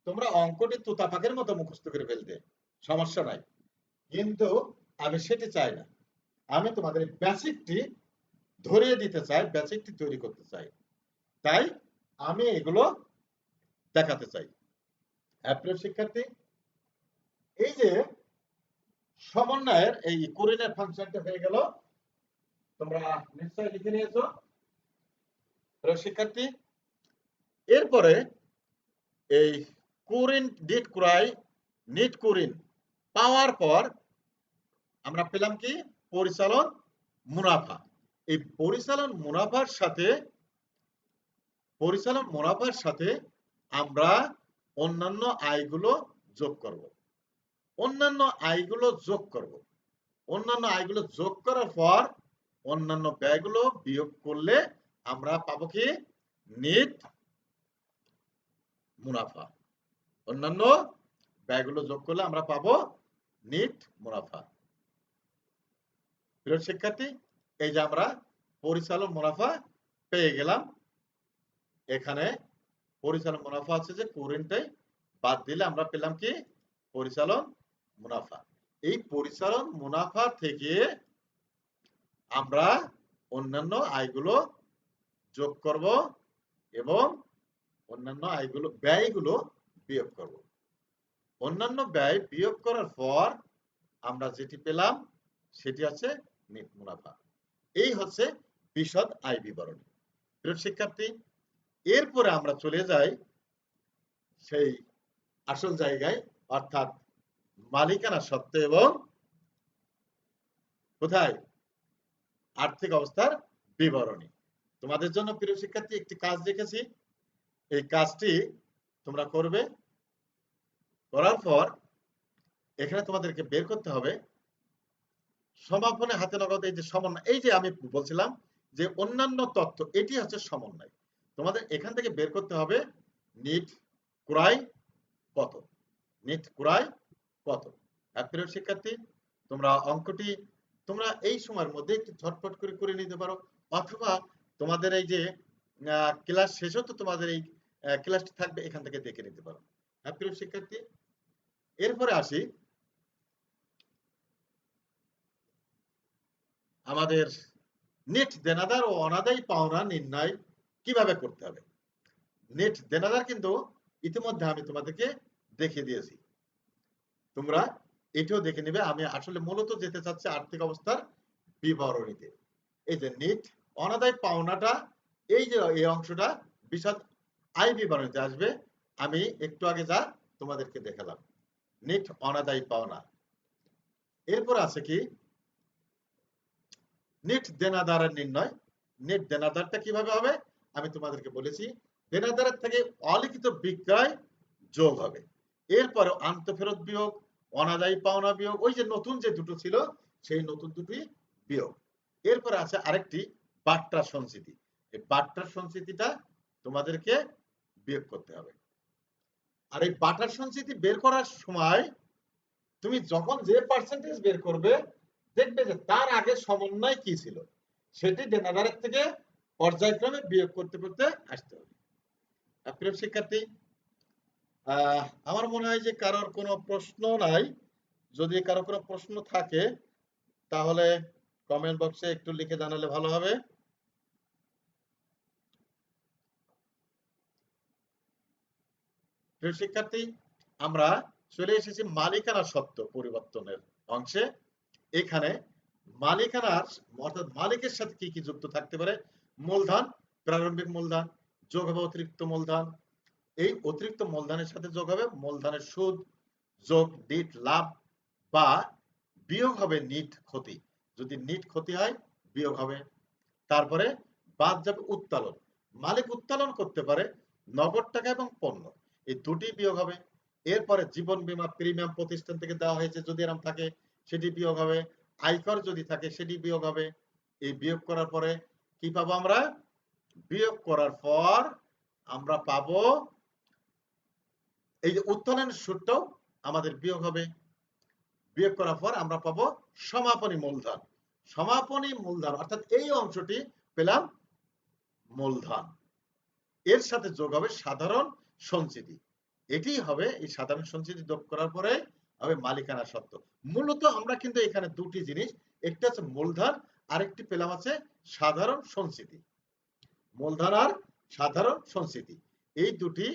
তোমরা অঙ্কটি তোতা পাখির মতো মুখস্থ করে ফেলতে, সমস্যা নাই, কিন্তু আমি সেটি চাই না। আমি তোমাদের বেসিকটি ধরিয়ে দিতে চাই, বেসিকটি তৈরি করতে চাই, তাই আমি এগুলো দেখাতে চাই। প্রিয় শিক্ষার্থী, এই যে সমন্বয়ের এই কোরিনের ফাংশনটা হয়ে গেল, তোমরা নিশ্চয়ই লিখে নিয়েছো শিক্ষার্থী। এরপরে এই Karim did Cry NEET Karim পাওয়ার পর আমরা পেলাম কি পরিচালন মুনাফা। এই পরিচালন মুনাফার সাথে আমরা অন্যান্য আয়গুলো যোগ করব। অন্যান্য আয়গুলো যোগ করার পর অন্যান্য ব্যয়গুলো বিয়োগ করলে আমরা পাবো কি নেট মুনাফা। অন্যান্য ব্যয়গুলো যোগ করলে আমরা পাবো নেট মুনাফা। প্রিয় শিক্ষার্থী, এই যে আমরা পরিচালন মুনাফা পেয়ে গেলাম। এখানে পরিচালন মুনাফা আছে যে কোরিনটাই বাদ দিলে আমরা পেলাম কি পরিচালন মুনাফা। এই পরিচালন মুনাফা থেকে আমরা অন্যান্য আয়গুলো যোগ করব এবং অন্যান্য ব্যয়গুলো বিয়োগ করব। অন্যান্য ব্যয় বিয়োগ করার পর আমরা যেটি পেলাম সেটি হচ্ছে নেট মুনাফা। এই হচ্ছে বিশদ আয় বিবরণী। প্রিয় শিক্ষার্থী, এরপরে আমরা চলে যাই সেই আসল জায়গায়, অর্থাৎ মালিকানা সত্ত্ব এবং কোথায় আর্থিক অবস্থার বিবরণী। তোমাদের জন্য প্রিয় শিক্ষার্থী একটি কাজ রেখেছি, এই কাজটি তোমরা করবে। করার পর এখানে তোমাদেরকে বের করতে হবে সমাপনে হাতে নগদ এই যে সমন্বয়, এই যে আমি বলছিলাম যে অন্যান্য তথ্য, এটি হচ্ছে সমন্বয়। তোমাদের এখান থেকে বের করতে হবে নিট ক্রয় কত, নিট ক্রয় কত। প্রিয় শিক্ষার্থী, তোমরা অঙ্কটি তোমরা এই সময়ের মধ্যে একটু ঝটপট করে নিতে পারো, অথবা তোমাদের এই যে ক্লাস শেষেও তো তোমাদের এই ক্লাসটি থাকবে, এখান থেকে দেখে নিতে পারো। প্রিয় শিক্ষার্থী, এরপরে আসি আমাদের নেট দেনাদার ও অনাদায়ী পাওনা নির্ণয় কিভাবে করতে হবে। নেট দেনাদার কিন্তু ইতিমধ্যে আমি তোমাদেরকে দেখিয়ে দিয়েছি, তোমরা এটাও দেখে নিবে। আমি আসলে মূলত যেতে চাচ্ছি আর্থিক অবস্থার বিবরণীতে। এই যে নেট অনাদায়ী পাওনাটা, এই যে এই অংশটা বিশদ আয় বিবরণীতে আসবে। আমি একটু আগে যা তোমাদেরকে দেখালাম নেট অনাদায়ী পাওনা। এরপর আছে কি নেট দেনাদারের নির্ণয়। নেট দেনাদারটা কিভাবে হবে আমি তোমাদেরকে বলেছি, দেনাদারের থেকে অলিখিত বিক্রয় যোগ হবে, এরপরে আন্তঃফেরত বিয়োগ, অনাদায়ী পাওনা বিয়োগ, ওই যে নতুন যে দুটো ছিল সেই নতুন দুটি বিয়োগ। এরপরে আছে আরেকটি বাট্টার সঞ্চিতি। এই বাট্টার সঞ্চিতিটা তোমাদেরকে বিয়োগ করতে হবে। আর এই বাট্টার সঞ্চিতি বের করার সময় তুমি যখন যে পার্সেন্টেজ বের করবে দেখবে যে তার আগে সমন্বয় কি ছিল, সেটি দেনাদারের থেকে পর্যায়ক্রমে বিয়োগ করতে করতে আসতে হবে। প্রিয় শিক্ষার্থী, আমার মনে হয় যে কারোর কোনো প্রশ্ন নাই। যদি কারো কোনো প্রশ্ন থাকে তাহলে কমেন্ট বক্সে একটু লিখে জানালে ভালো হবে। প্রিয় শিক্ষার্থী, আমরা চলে এসেছি মালিকানা সত্ত্ব পরিবর্তনের অংশে। এখানে মালিকানার অর্থাৎ মালিকের সাথে কি কি যুক্ত থাকতে পারে, মূলধন, প্রারম্ভিক মূলধন, যোগ হবে অতিরিক্ত মূলধন। এই অতিরিক্ত মূলধনের সাথে যোগ হবে মূলধনের সুদ, যোগ নিট লাভ, বা বিয়োগ হবে নিট ক্ষতি। যদি নিট ক্ষতি হয় বিয়োগ হবে। তারপরে বাদ যাবে উত্তোলন, মালিক উত্তোলন করতে পারে নগদ টাকা এবং পণ্য, এই দুটি বিয়োগ হবে। এরপরে জীবন বীমা প্রিমিয়াম প্রতিষ্ঠান থেকে দেওয়া হয়েছে যদি এরকম থাকে সেটি বিয়োগ হবে, আয়কর যদি থাকে সেটি বিয়োগ হবে। এই বিয়োগ করার পরে কি পাবো আমরা, বিয়োগ করার পর আমরা পাবো এই যে উত্তোলনের সুদটাও আমাদের বিয়োগ হবে। বিয়োগ করার পর আমরা পাবো সমাপনী মূলধন। সমাপনী মূলধন অর্থাৎ এই অংশটি পেলাম মূলধন, এর সাথে যোগ হবে সাধারণ সঞ্চিতি। এটি হবে এই সাধারণ সঞ্চিতি যোগ করার পরে হবে মালিকানা সত্ত্ব। মূলত আমরা কিন্তু এখানে দুটি জিনিস, একটি হচ্ছে মূলধন, আরেকটি পেলাম আছে সাধারণ সঞ্চিতি। মূলধন আর সাধারণ সঞ্চিতি এই দুটি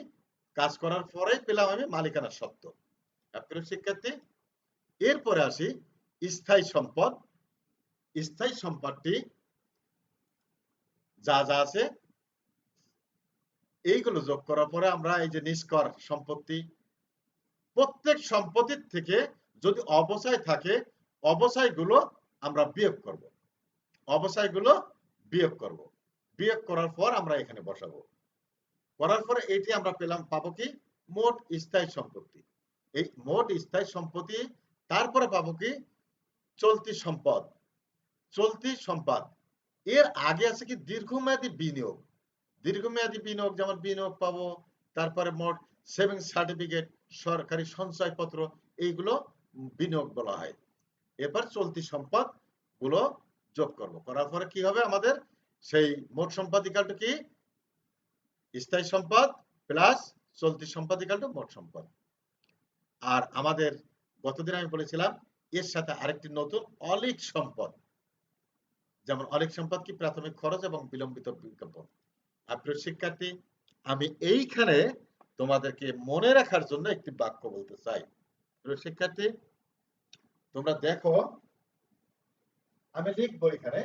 কাজ করার পরে পেলাম আমি মালিকানা সত্ত্ব। প্রিয় শিক্ষার্থী, এরপরে আসি স্থায়ী সম্পদ। স্থায়ী সম্পদটি যা যা আছে এইগুলো যোগ করার পরে আমরা এই যে নিষ্কর সম্পত্তি, প্রত্যেক সম্পত্তির থেকে যদি অবচয় থাকে অবচয়গুলো আমরা বিয়োগ করব। অবচয়গুলো বিয়োগ করব। বিয়োগ করার পর আমরা এখানে বসাবো। করার পরে এটি আমরা পেলাম, পাবো কি মোট স্থায়ী সম্পত্তি। এই মোট স্থায়ী সম্পত্তি, তারপরে পাবো কি চলতি সম্পদ। চলতি সম্পদ এর আগে আছে কি দীর্ঘমেয়াদী বিনিয়োগ। দীর্ঘমেয়াদী বিনিয়োগ যেমন বিনিয়োগ পাবো, তারপরে মোট সেভিংস সার্টিফিকেট, সরকারি সঞ্চয়পত্র, এইগুলো বিনিয়োগ বলা হয়। এবার চলতি সম্পদ গুলো যোগ করব। করার পরে কি হবে আমাদের সেই মোট সম্পদ ইকুয়াল টু কি স্থায়ী সম্পদ প্লাস চলতি সম্পদ ইকুয়াল টু মোট সম্পদ। আর আমাদের গতদিন আমি বলেছিলাম এর সাথে আরেকটি নতুন অলিক সম্পদ। যেমন অলিক সম্পদ কি প্রাথমিক খরচ এবং বিলম্বিত বিজ্ঞাপন। প্রিয় শিক্ষার্থী, আমি এইখানে তোমাদেরকে মনে রাখার জন্য একটি বাক্য বলতে চাই। প্রিয় শিক্ষার্থী, তোমরা দেখো আমি লিখবো এখানে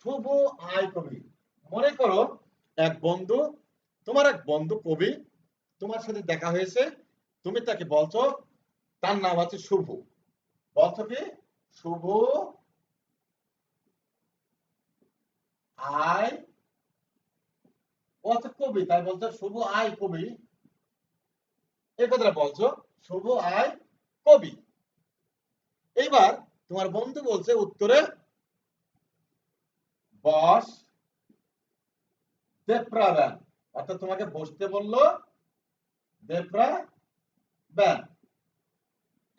শুভ আয় কবি। মনে করো এক বন্ধু, তোমার এক বন্ধু কবি, তোমার সাথে দেখা হয়েছে, তুমি তাকে বলছো, তার নাম আছে শুভ, বলছো কি শুভ আয়, ও হচ্ছে কবি, তাই বলছো শুভ আয় কবি, এই কথাটা বলছো শুভ আয় কবি। এইবার তোমার বন্ধু বলছে উত্তরে বস দেপ্রাব্যান, অর্থাৎ তোমাকে বসতে বললো দেপ্রাব্যান,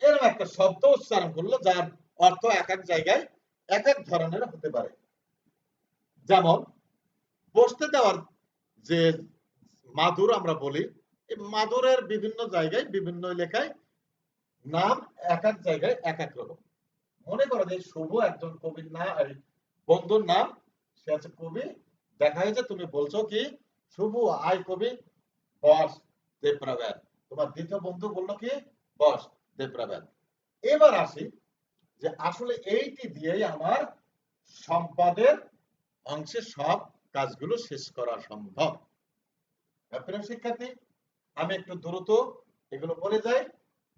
এরকম একটা শব্দ উচ্চারণ করলো যার অর্থ এক এক জায়গায় এক এক ধরনের হতে পারে। যেমন বসতে দেওয়ার যে মাদুর আমরা বলি, এই মাদুরের বিভিন্ন জায়গায় বিভিন্ন লেখায় নাম এক এক জায়গায় এক এক রকম। মনে করো যে শুভ একজন কবির নাম, বন্ধুর নাম, সে আছে কবি, দেখা হয়েছে, তুমি বলছো কি শুভ আয় কবি বস দেপ্রাব্যান, তোমার দ্বিতীয় বন্ধু বললো কি বস দেপ্রাব্যান। এবার আসি যে আসলে এইটি দিয়েই আমার সম্পদের অংশে সব কাজগুলো শেষ করা সম্ভব। প্রিয় শিক্ষার্থী, আমি একটু দ্রুত এগুলো বলে যাই,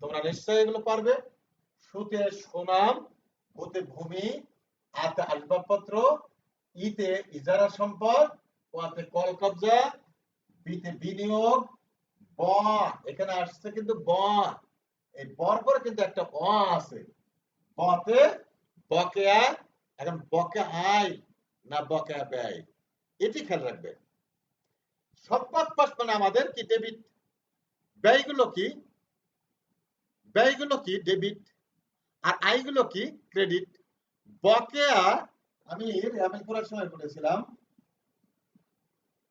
তোমরা নিশ্চয়ই এগুলো পারবে। সুতে সুনাম, ভূতে ভূমি, আতে আসবাবপত্র, ইতে ইজারা সম্পদ, ওতে কল কবজা, বিতে বিনিয়োগ, ব এখানে আসছে কিন্তু ব, এই বর পরে কিন্তু একটা অ আছে, বতে বকেয়া, এখন বকেয়া আয় না বকেয়া ব্যয়, এটি খেয়াল রাখবে। সম্পদ পাশ মানে আমাদের কি ডেবিট, ব্যয়গুলো কি ডেবিট, আর আয়গুলো কি ক্রেডিট। বকেয়া আমি করার সময় বলেছিলাম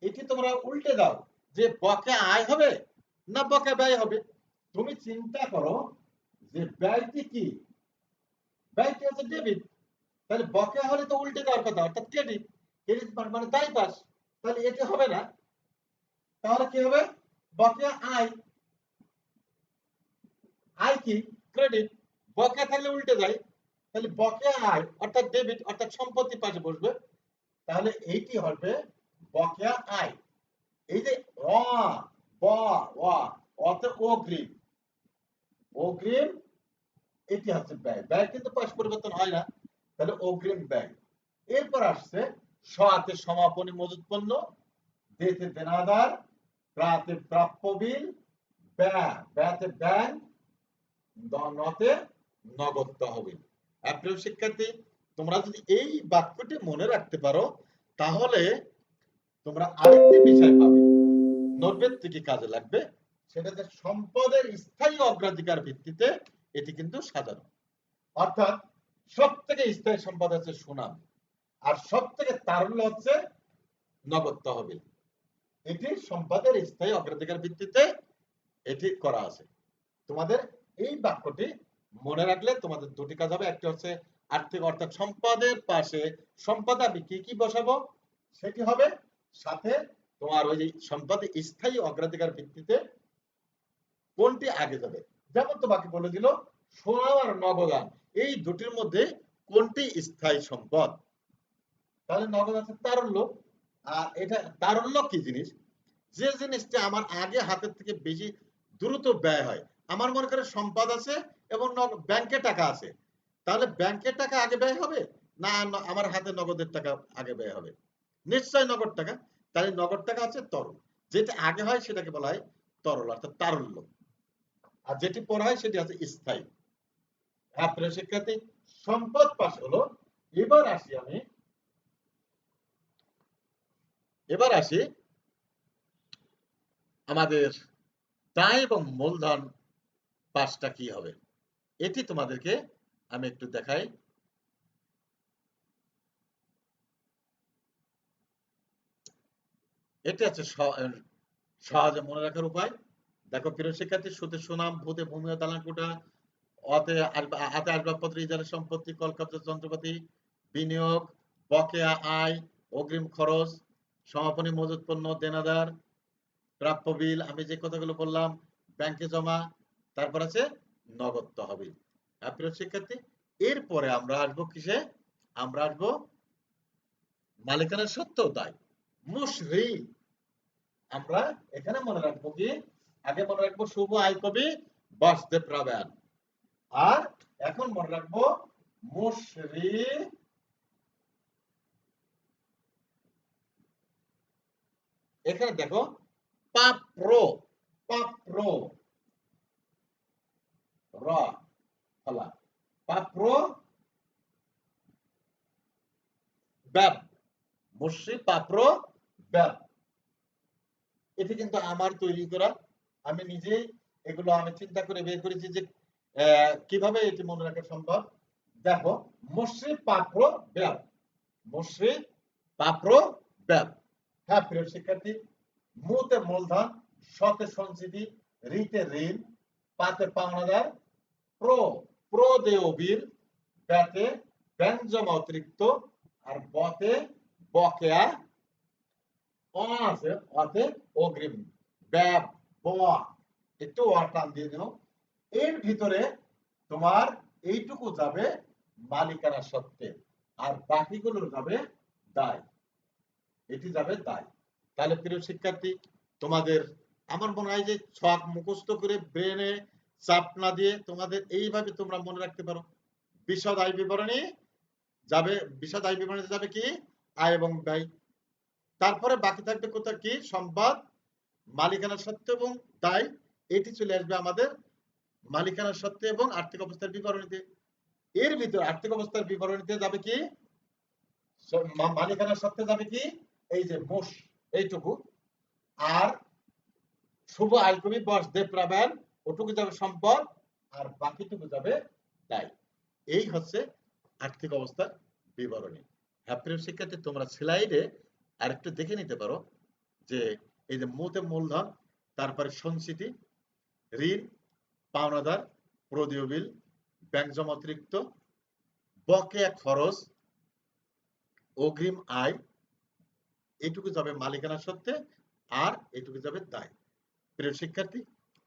এটি তোমরা উল্টে দাও যে বকেয়া আয় হবে না বকেয়া ব্যয় হবে। তুমি চিন্তা করো যে ব্যয়টি কি, ব্যয়টি হচ্ছে ডেবিট, তাহলে বকেয়া হলে তো উল্টে দেওয়ার কথা, অর্থাৎ ক্রেডিট। ক্রেডিট মানে দায় পাস, তাহলে এটি হবে না, তাহলে কি হবে বকেয়া আয়, আয় কি ক্রেডিট, বকেয়া থাকলে উল্টে যায়, তাহলে বকেয়া আয় অর্থাৎ ডেবিট, অর্থাৎ সম্পত্তি পাশে বসবে, তাহলে এইটি হবে বকেয়া আয়। এই যে অ ব ওয়া অতে অগ্রিম, অগ্রিম এটি হচ্ছে ব্যয়, ব্যয় কিন্তু পয়সা পরিবর্তন হয় না, তাহলে অগ্রিম ব্যয়। এরপর আসছে সতে সমাপনী মজুত পণ্য, দেতে দেনাদার, প্রাতে প্রাপ্য বিল, ব্যতে ব্যাংক, নতে নগদ তহবিল। প্রিয় শিক্ষার্থী, তোমরা যদি এই বাক্যটি মনে রাখতে পারো তাহলে তোমরা আরেকটি বিষয় পাবে নোটবেদ থেকে কাজে লাগবে, সেটা যে সম্পদের স্থায়ী অগ্রাধিকার ভিত্তিতে এটি কিন্তু সাজানো। অর্থাৎ সব থেকে স্থায়ী সম্পদ হচ্ছে সুনাম, আর সব থেকে তারল্য হচ্ছে নগদ তহবিল। এটি সম্পদের স্থায়ী অগ্রাধিকার ভিত্তিতে এটি করা আছে। তোমাদের এই বাক্যটি মনে রাখলে তোমাদের দুটি কাজ হবে, একটি হচ্ছে আর্থিক অর্থাৎ সম্পদের পাশে সম্পদ আমি কি কি বসাবো সেটি হবে, সাথে তোমার ওই সম্পদের স্থায়ী অগ্রাধিকার ভিত্তিতে কোনটি আগে যাবে। যেমন তোমাকে বলে দিল সোনা আর নগদান এই দুটির মধ্যে কোনটি স্থায়ী সম্পদ? তাহলে নগদ আছে তারল্য। আর এটা তারল্য কি জিনিস? যে জিনিসটা আমার আগে হাতের থেকে বেশি দ্রুত ব্যয় হয়। আমার মনে করে সম্পদ আছে এবং ব্যাংকে টাকা আছে, তাহলে ব্যাংকের টাকা আগে ব্যয় হবে না আমার হাতে নগদের টাকা আগে ব্যয় হবে? নিশ্চয় নগদ টাকা। তাহলে নগদ টাকা আছে তরল, যেটা আগে হয় সেটাকে বলা হয় তরল অর্থাৎ তারল্য, আর যেটি পরে হয় সেটি আছে স্থায়ী। হ্যাঁ প্রিয় শিক্ষার্থী, সম্পদ পাশ হলো। এবার আসি আমাদের দায় এবং মূলধন পাশটা কি হবে, এটি তোমাদেরকে আমি একটু দেখাই। এটি আছে সহজে মনে রাখার উপায়। দেখো প্রিয় শিক্ষার্থী, সুদে সুনাম, ভূতে ভূমি ও দালান কোঠা, অতে আতে আসবাবপত্র, ইজারা সম্পত্তি, কলকাতা যন্ত্রপাতি, বিনিয়োগ, বকেয়া আয়, অগ্রিম খরচ, সমাপনী মজুত পণ্য, দেনাদার, প্রাপ্য বিল, আমি যে কথাগুলো বললাম, ব্যাংকে জমা, তারপর আছে নগদ তহবিল। প্রিয় শিক্ষার্থী, এরপরে আমরা আসবো কিসে? আমরা আসবো মালিকানার সত্ত্ব দায়, মুশরি। আমরা এখানে মনে রাখবো কি? আগে মনে রাখবো শুভ আইকবি বাসদেব রাবেন, আর এখন মনে রাখবো মুশরি এখানে দেখো পাপ্র, পাপ্র র ফলা, পাপ্র ব্যাপ, মুশরি পাপ্র ব্যাপ। এটি কিন্তু আমার তৈরি করা, আমি নিজেই এগুলো আমি চিন্তা করে বের করেছি যে কিভাবে এটি মনে রাখা সম্ভব। দেখো মুশরি পাপ্র ব্যাপ, মুশরি পাপ্র ব্যাপ। হ্যাঁ প্রিয় শিক্ষার্থী, মুতে মূলধন, শতে সঞ্চিতি, রিতে ঋণ, পাতে পাওনাদার, প্রো প্রো দেয় বিল, ব্যাতে ব্যাংক জমা অতিরিক্ত, আর বতে বকেয়া, আছে অতে অগ্রিম, ব্যাপ ব, একটু টান দিয়ে দিও। এর ভিতরে তোমার এইটুকু যাবে মালিকানা সত্ত্বে, আর বাকিগুলো যাবে দায়, এটি যাবে দায়। তাহলে প্রিয় শিক্ষার্থী, তোমাদের আমার মনে হয় যে ছক মুখস্থ করে ব্রেনে চাপ না দিয়ে তোমাদের এইভাবে তোমরা মনে রাখতে পারো। বিশদ আয় বিবরণী যাবে, বিশদ আয় বিবরণী যাবে কি? আয় এবং ব্যয়। তারপরে বাকি থাকবে কোথায় কি? সম্পদ, মালিকানা সত্ত্ব এবং দায়। এটি চলে আসবে আমাদের মালিকানা সত্ত্ব এবং আর্থিক অবস্থার বিবরণীতে। এর ভিতরে আর্থিক অবস্থার বিবরণীতে যাবে কি? মালিকানা সত্ত্বে যাবে কি? এই যে মোষ, এইটুকু। আর শুভ আয়কবি বাসদেব রাবেন, ওটুকু যাবে সম্পদ, আর বাকিটুকু যাবে দায়। এই হচ্ছে আর্থিক অবস্থার বিবরণী। হ্যাঁ প্রিয় শিক্ষার্থী, তোমরা স্লাইডে আরেকটু দেখে নিতে পারো যে এই যে মুতে মূলধন, তারপরে সঞ্চিতি, ঋণ, পাওনাদার, প্রদেয় বিল, ব্যাংক জমা অতিরিক্ত, বকেয়া খরচ, অগ্রিম আয়, এইটুকু যাবে মালিকানা সত্ত্বে, আর এইটুকু যাবে দায়। প্রিয় শিক্ষার্থী,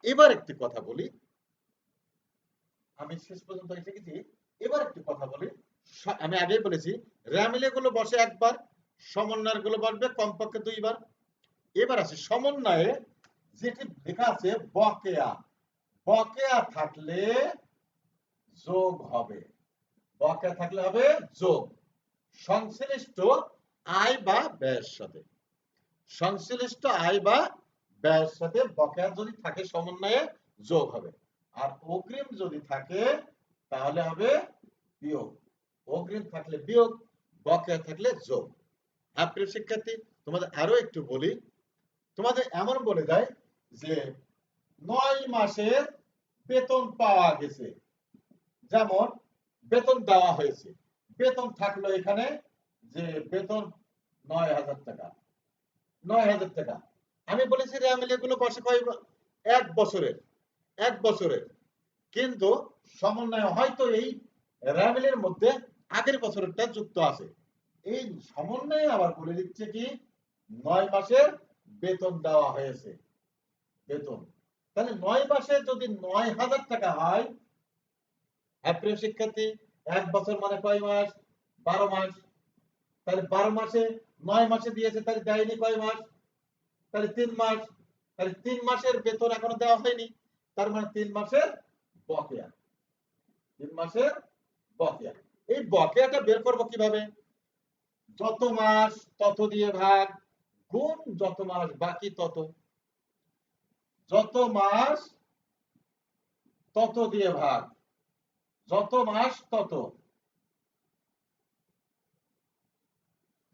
এবার একটি কথা বলি, আমি শেষ পর্যন্ত এসে গেছি। এবার একটি কথা বলি, আমি আগেই বলেছি র্যামিলে গুলো বসে একবার, সমন্বয়ের গুলো বসবে কমপক্ষে দুইবার। এবার আসে সমন্বয়ে, যেটি লেখা আছে বকেয়া, বকেয়া থাকলে যোগ হবে, বকেয়া থাকলে হবে যোগ, সংশ্লিষ্ট আয় বা ব্যয়ের সাথে, সংশ্লিষ্ট আয় বা ব্যয়ের সাথে বকেয়া যদি থাকে সমন্বয়ে যোগ হবে। আর অগ্রিম যদি থাকে তাহলে হবে বিয়োগ, অগ্রিম থাকলে বিয়োগ, বকেয়া থাকলে যোগ। হ্যাঁ প্রিয় শিক্ষার্থী, তোমাদের আরো একটু বলি, তোমাদের এমন বলে দেয় যে 9 মাসের বেতন পাওয়া গেছে, যেমন বেতন দেওয়া হয়েছে, বেতন থাকলো এখানে যে বেতন 9,000 টাকা, 9,000 টাকা। আমি বলেছি র্যামিলে গুলো বসে কয়? 1 বছরের, 1 বছরের। কিন্তু সমন্বয় হয়তো এই র্যামিলের মধ্যে আগের বছরেরটা যুক্ত আছে, এই সমন্বয়ে আবার বলে দিচ্ছে কি 9 মাসের বেতন দেওয়া হয়েছে, বেতন। তাহলে 9 মাসে যদি 9,000 টাকা হয়, হ্যাঁ প্রিয় শিক্ষার্থী, 1 বছর মানে কয় মাস? 12 মাস। তাহলে 12 মাসে 9 মাসে দিয়েছে, তাহলে দেয়নি কয় মাস? তাহলে 3 মাস। তাহলে 3 মাসের বেতন এখনো দেওয়া হয়নি, তার মানে 3 মাসের বকেয়া। 3 মাসের বকেয়া। এই বকেয়াটা বের করব কিভাবে? যত মাস তত দিয়ে ভাগ, গুণ যত মাস বাকি তত। যত মাস তত দিয়ে ভাগ, যত মাস তত,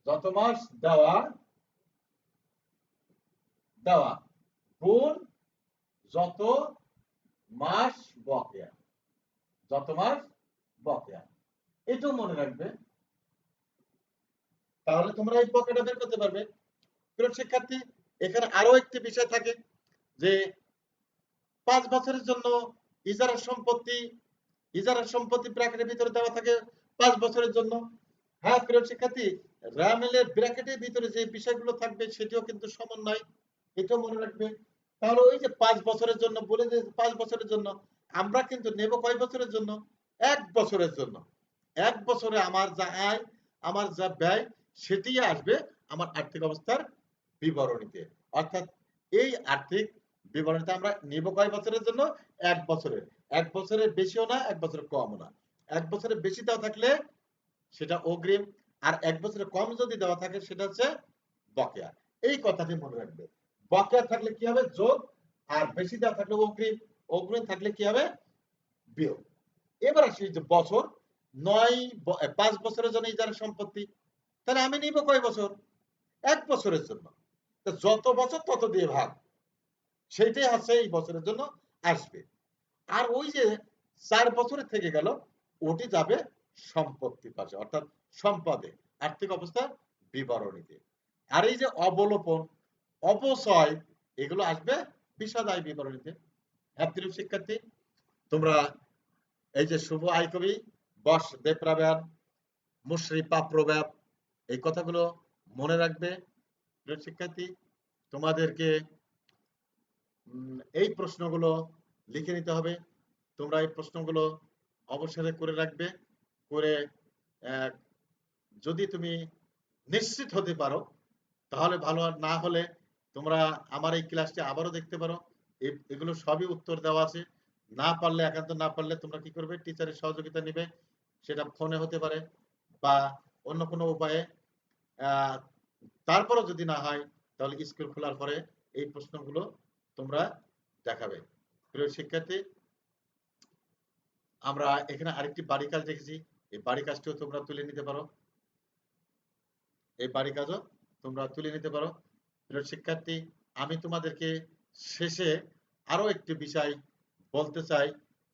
যত মাস দেওয়া দেওয়া গুণ যত মাস বকেয়া, যত মাস বকেয়া। এটাও মনে রাখবে, তাহলে তোমরা এই বকেয়াটা বের করতে পারবে। প্রিয় শিক্ষার্থী, এখানে আরো একটি বিষয় থাকে যে 5 বছরের জন্য ইজারা সম্পত্তি, ইজারা সম্পত্তি ব্র্যাকেটের ভিতরে দেওয়া থাকে 5 বছরের জন্য। হ্যাঁ প্রিয় শিক্ষার্থী, রামেলের ব্র্যাকেটের ভিতরে যে বিষয়গুলো থাকবে সেটিও কিন্তু সমান নয়, এটাও মনে রাখবে। তাহলে ওই যে 5 বছরের জন্য বলে যে 5 বছরের জন্য আমরা কিন্তু নেব কয় বছরের জন্য? 1 বছরের জন্য। 1 বছরে আমার যা আয়, আমার যা ব্যয়, সেটি আসবে আমার আর্থিক অবস্থার বিবরণীতে। অর্থাৎ এই আর্থিক বিবরণীতে আমরা নেব কয় বছরের জন্য? 1 বছরের। 1 বছরের বেশিও না, 1 বছরের কমও না। 1 বছরের বেশি দেওয়া থাকলে সেটা অগ্রিম, আর 1 বছরের কম যদি দেওয়া থাকে সেটা হচ্ছে বকেয়া। এই কথাটি মনে রাখবে। বকেয়া থাকলে কি হবে? যোগ, আর বেশি দেওয়া থাকলে অগ্রিম, অগ্রিম থাকলে কি হবে? বিয়োগ। এবার আসি যে বছর 5 বছরের জন্য ইজারা সম্পত্তি, তাহলে আমি নিব কয় বছর? 1 বছরের জন্য। যত বছর তত দিয়ে ভাগ, সেইটাই হচ্ছে এই বছরের জন্য আসবে। আর ওই যে 4 বছরের থেকে গেল, ওটি যাবে সম্পত্তির পাশে, অর্থাৎ সম্পদে, আর্থিক অবস্থা বিবরণীতে। আর এই যে অবলোপন, অপচয়, এগুলো আসবে বিশদ আয় বিবরণীতে। হ্যাঁ প্রিয় শিক্ষার্থী, তোমরা এই যে শুভ আয়কবি, বস দেবপ্রাব্যান, মুশরি পাপ্রব্যাপ, এই কথাগুলো মনে রাখবে। প্রিয় শিক্ষার্থী, তোমাদেরকে এই প্রশ্নগুলো লিখে নিতে হবে। তোমরা এই প্রশ্নগুলো অবসরে করে রাখবে, করে যদি তুমি নিশ্চিত হতে পারো তাহলে ভালো, আর না হলে তোমরা আমার এই ক্লাসটি আবারও দেখতে পারো। এগুলো সবই উত্তর দেওয়া আছে। না পারলে, একান্ত না পারলে তোমরা কি করবে? টিচারের সহযোগিতা নিবে, সেটা ফোনে হতে পারে বা অন্য কোনো উপায়ে। তারপরও যদি না হয় তাহলে স্কুল খোলার পরে এই প্রশ্নগুলো তোমরা দেখাবে। প্রিয় শিক্ষার্থী, আমরা এখানে আরেকটি বাড়ি কাজ দেখেছি, এই বাড়ি কাজটিও তোমরা তুলে নিতে পারো, এই বাড়ি কাজও তোমরা তুলে নিতে পারো। প্রিয় শিক্ষার্থী, আমি তোমাদেরকে শেষে আরো একটি বিষয় বলতে চাই।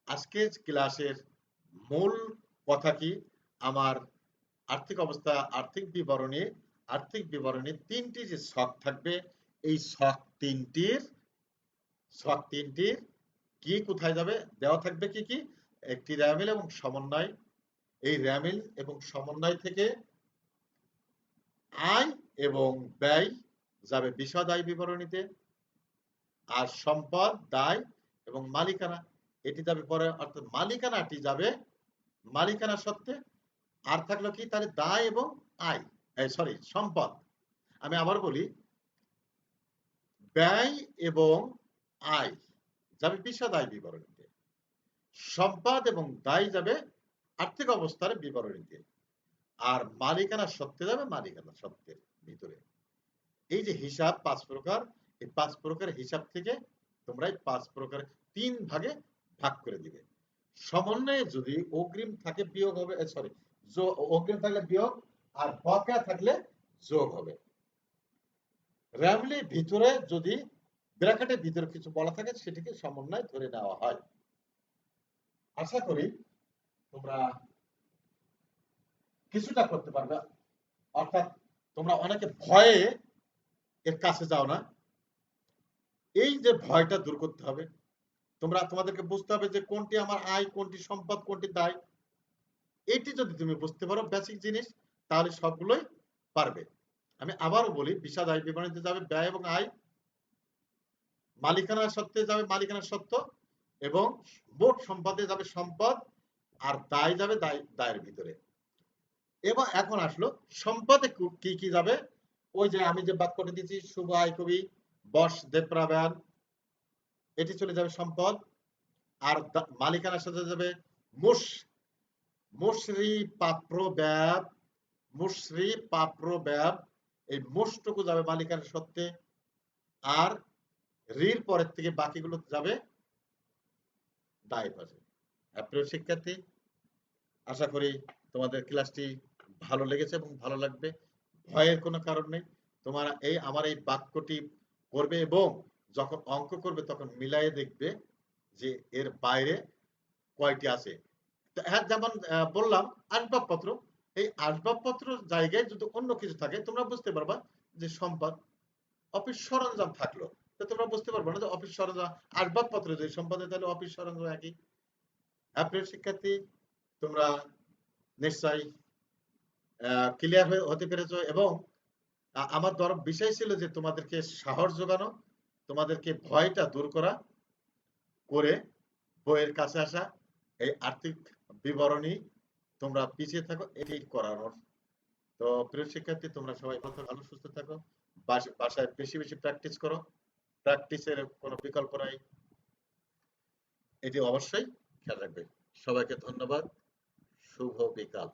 আজকের ক্লাসের মূল কথা কি? আমার আর্থিক অবস্থা, আর্থিক বিবরণী 3টি যে ছক থাকবে, এই ছক তিনটির কি কোথায় যাবে দেওয়া থাকবে, কি কি? একটি র্যামিল এবং সমন্বয়। এই র্যামিল এবং সমন্বয় থেকে আয় এবং ব্যয় যাবে বিশদ আয় বিবরণীতে, আর সম্পদ, দায় এবং মালিকানা এটি যাবে পরে, অর্থাৎ মালিকানাটি যাবে মালিকানা সত্ত্বে। আর থাকলো কি? তাহলে দায় এবং আয়, সরি সম্পদ। আমি আবার বলি, ব্যয় এবং আয় যাবে বিশদ আয় বিবরণীতে, সম্পদ এবং দায় যাবে আর্থিক অবস্থার বিবরণীতে, আর মালিকানা সত্ত্বে যাবে মালিকানা সত্ত্বের ভিতরে। এই যে হিসাব 5 প্রকার, এই 5 প্রকার হিসাব থেকে তোমরা এই 5 প্রকার 3 ভাগে ভাগ করে দিবে। সমন্বয়ে যদি অগ্রিম থাকে বিয়োগ হবে, সরি, অগ্রিম থাকলে বিয়োগ, আর বকেয়া থাকলে যোগ হবে। র্যামলির ভিতরে যদি ব্র্যাকেটের ভিতরে কিছু বলা থাকে সেটিকে সমন্বয় ধরে নেওয়া হয়। আশা করি তোমরা কিছুটা করতে পারবে। অর্থাৎ তোমরা অনেকে ভয়ে এর কাছে যাও না, এই যে ভয়টা দূর করতে হবে। তোমাদেরকে বুঝতে হবে যে কোনটি আমার আয়, কোনটি সম্পদ, কোনটি দায়। এটি যদি তুমি বুঝতে পারো বেসিক জিনিস, তাহলে সবগুলোই পারবে। আমি আবারও বলি, বিশদ আয় বিবরণীতে যাবে ব্যয় এবং আয়, মালিকানা সত্ত্বে যাবে মালিকানা সত্ত্ব, এবং মোট সম্পদে যাবে সম্পদ, আর দায় যাবে দায়ের ভিতরে। এবার এখন আসলো সম্পদে কি কি যাবে। ওই যে আমি যে বাক্যটি দিচ্ছি, শুভ আয় কবি বস দেপ্রাবান, এটি চলে যাবে সম্পদ। আর মালিকানার সাথে যাবে মুস, মুসরি পাপ্র ব্যব, মুসরি পাপ্র ব্যব, এই মুসটুকু যাবে মালিকানার সত্ত্বে। আর রির পরের থেকে বাকিগুলো যাবে দায় পাশে। প্রিয় শিক্ষার্থী, আশা করি তোমাদের ক্লাসটি ভালো লেগেছে এবং ভালো লাগবে। ভয়ের কোনো কারণ নেই। তোমার আমার এই বাক্যটি করবে এবং যখন অঙ্ক করবে তখন মিলায়ে দেখবে যে এর বাইরে কয়টি আছে। হ্যাঁ, যেমন বললাম আসবাবপত্র, এই আসবাবপত্র জায়গায় যদি অন্য কিছু থাকে তোমরা বুঝতে পারবা যে সম্পদ। অফিস সরঞ্জাম থাকলো, তো তোমরা বুঝতে পারবে না যে অফিস সরঞ্জাম। আসবাবপত্র যদি সম্পদে, তাহলে অফিস সরঞ্জাম একই। প্রিয় শিক্ষার্থী, তোমরা নিশ্চয়ই ক্লিয়ার হতে পেরেছো এবং আমার বিষয় ছিল যে তোমাদেরকে সাহস যোগানো, তোমাদেরকে ভয়টা দূর করা, করে বইয়ের কাছে আসা। এই আর্থিক বিবরণী তোমরা পিছিয়ে থাকো এটি করানোর। তো প্রিয় শিক্ষার্থী, তোমরা সবাই ভালো সুস্থ থাকো, বাসায় বেশি বেশি প্র্যাকটিস করো, প্র্যাকটিসের কোনো বিকল্প নাই, এটি অবশ্যই খেয়াল রাখবে। সবাইকে ধন্যবাদ, শুভ বিকাল।